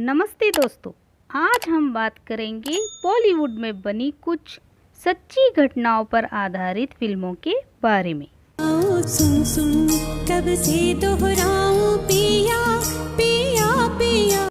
नमस्ते दोस्तों, आज हम बात करेंगे बॉलीवुड में बनी कुछ सच्ची घटनाओं पर आधारित फिल्मों के बारे में। सुन सुन कब से दोहराऊं पिया पिया पिया।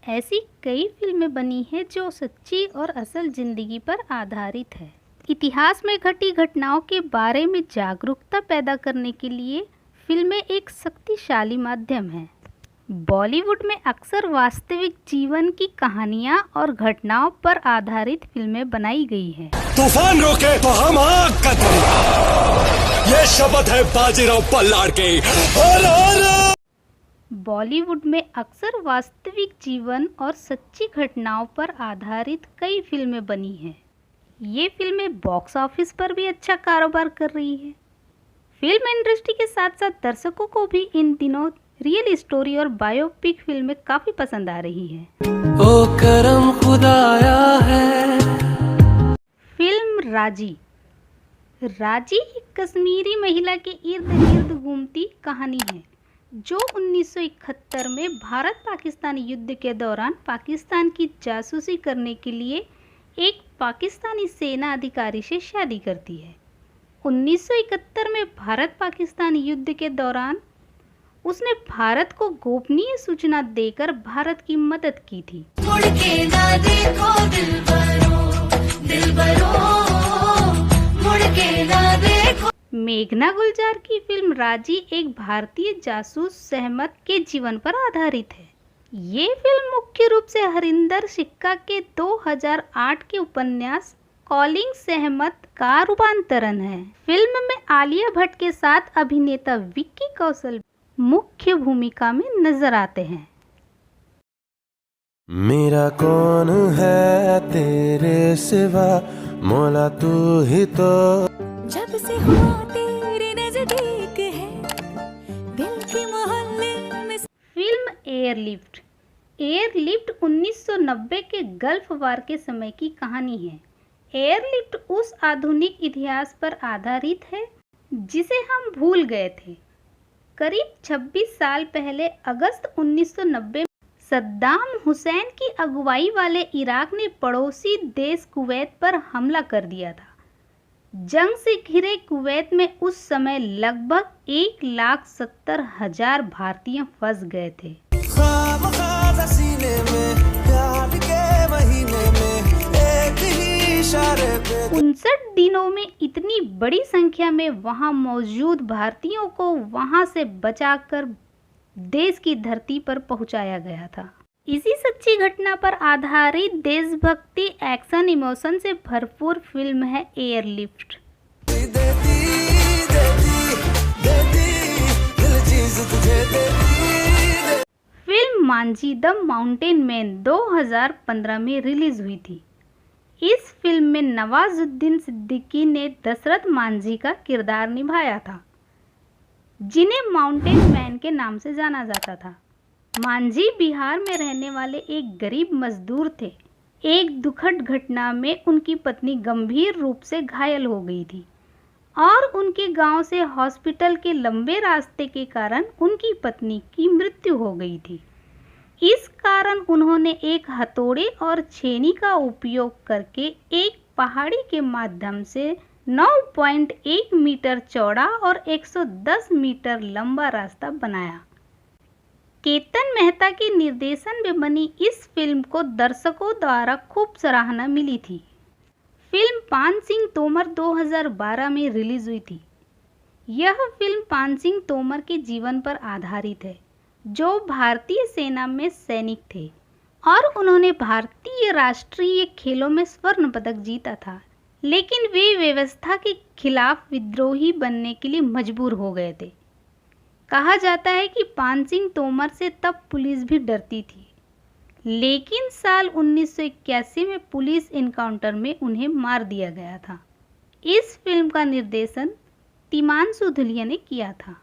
ऐसी कई फिल्में बनी हैं जो सच्ची और असल जिंदगी पर आधारित है। इतिहास में घटी घटनाओं के बारे में जागरूकता पैदा करने के लिए फिल्में एक शक्तिशाली माध्यम है। बॉलीवुड में अक्सर वास्तविक जीवन की कहानियां और घटनाओं पर आधारित फिल्में बनाई गई हैं। तूफान रोके तो हम आग का दरिया, ये शब्द है बाजीराव बल्लाड़ के। बॉलीवुड में अक्सर वास्तविक जीवन और सच्ची घटनाओं पर आधारित कई फिल्में बनी हैं। ये फिल्में बॉक्स ऑफिस पर भी अच्छा कारोबार कर रही है। फिल्म इंडस्ट्री के साथ साथ दर्शकों को भी इन दिनों रियल स्टोरी और बायोपिक फिल्में काफी पसंद आ रही है। ओ करम खुदाया है। फिल्म राजी एक कश्मीरी महिला के इर्द गिर्द घूमती कहानी है जो 1971 में भारत पाकिस्तान युद्ध के दौरान पाकिस्तान की जासूसी करने के लिए एक पाकिस्तानी सेना अधिकारी से शादी करती है। 1971 में भारत पाकिस्तान युद्ध के दौरान उसने भारत को गोपनीय सूचना देकर भारत की मदद की थी। मुड़ के ना देखो दिलबरो दिलबरो, मुड़ के ना देखो। मेघना गुलजार की फिल्म राजी एक भारतीय जासूस सहमत के जीवन पर आधारित है। ये फिल्म मुख्य रूप से हरिंदर सिक्का के 2008 के उपन्यास कॉलिंग सहमत का रूपांतरण है। फिल्म में आलिया भट्ट के साथ अभिनेता विक्की कौशल मुख्य भूमिका में नजर आते हैं। मेरा कौन है तेरे सिवा, मौला तू ही तो। जब से हो तेरे नजदीक है दिल के मोहल्ले में। फिल्म एयरलिफ्ट 1990 के गल्फ वार के समय की कहानी है। एयरलिफ्ट उस आधुनिक इतिहास पर आधारित है जिसे हम भूल गए थे। करीब 26 साल पहले अगस्त 1990 में सद्दाम हुसैन की अगुवाई वाले इराक ने पड़ोसी देश कुवैत पर हमला कर दिया था। जंग से घिरे कुवैत में उस समय लगभग 1,70,000 भारतीय फंस गए थे। 59 दिनों में इतनी बड़ी संख्या में वहां मौजूद भारतीयों को वहां से बचाकर देश की धरती पर पहुंचाया गया था। इसी सच्ची घटना पर आधारित देशभक्ति एक्शन इमोशन से भरपूर फिल्म है airlift. Film Manjhi the mountain man 2015 में रिलीज हुई थी। इस फिल्म में नवाजुद्दीन सिद्दीकी ने दशरथ मांझी का किरदार निभाया था, जिन्हें माउंटेन मैन के नाम से जाना जाता था। मांझी बिहार में रहने वाले एक गरीब मजदूर थे। एक दुखद घटना में उनकी पत्नी गंभीर रूप से घायल हो गई थी और उनके गांव से हॉस्पिटल के लंबे रास्ते के कारण उनकी पत्नी की मृत्यु हो गई थी। इस कारण उन्होंने एक हथौड़े और छेनी का उपयोग करके एक पहाड़ी के माध्यम से 9.1 मीटर चौड़ा और 110 मीटर लंबा रास्ता बनाया। केतन मेहता के निर्देशन में बनी इस फिल्म को दर्शकों द्वारा खूब सराहना मिली थी। फिल्म पान सिंह तोमर 2012 में रिलीज हुई थी। यह फिल्म पान सिंह तोमर के जीवन पर आधारित है, जो भारतीय सेना में सैनिक थे और उन्होंने भारतीय राष्ट्रीय खेलों में स्वर्ण पदक जीता था, लेकिन वे व्यवस्था के खिलाफ विद्रोही बनने के लिए मजबूर हो गए थे। कहा जाता है कि पान सिंह तोमर से तब पुलिस भी डरती थी, लेकिन साल 1981 में पुलिस इनकाउंटर में उन्हें मार दिया गया था। इस फिल्म का निर्देशन तिमांशु धुलिया ने किया था।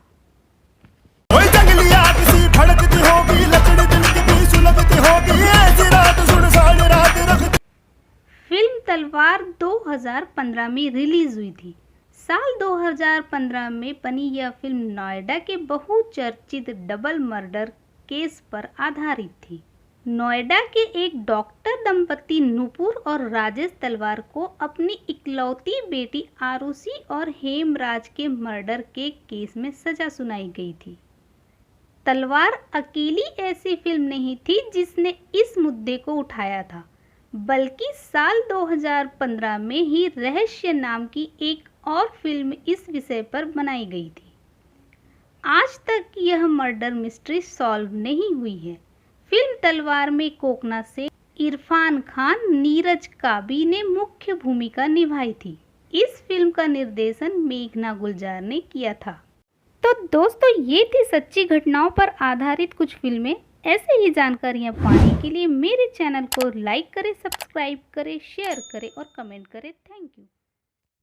फिल्म तलवार 2015 में रिलीज हुई थी। साल 2015 में बनी यह फिल्म नोएडा के बहुचर्चित डबल मर्डर केस पर आधारित थी। नोएडा के एक डॉक्टर दंपति नुपुर और राजेश तलवार को अपनी इकलौती बेटी आरुषि और हेमराज के मर्डर के केस में सजा सुनाई गई थी। तलवार अकेली ऐसी फिल्म नहीं थी जिसने इस मुद्दे को उठाया था, बल्कि साल 2015 में ही रहस्य नाम की एक और फिल्म इस विषय पर बनाई गई थी। आज तक यह मर्डर मिस्ट्री सॉल्व नहीं हुई है। फिल्म तलवार में कोकना से इरफान खान, नीरज काबी ने मुख्य भूमिका निभाई थी। इस फिल्म का निर्देशन मेघना गुलजार ने किया था। तो दोस्तों, ये थी सच्ची घटनाओं पर आधारित कुछ फिल्में। ऐसे ही जानकारियाँ पाने के लिए मेरे चैनल को लाइक करें, सब्सक्राइब करें, शेयर करें और कमेंट करें। Thank you.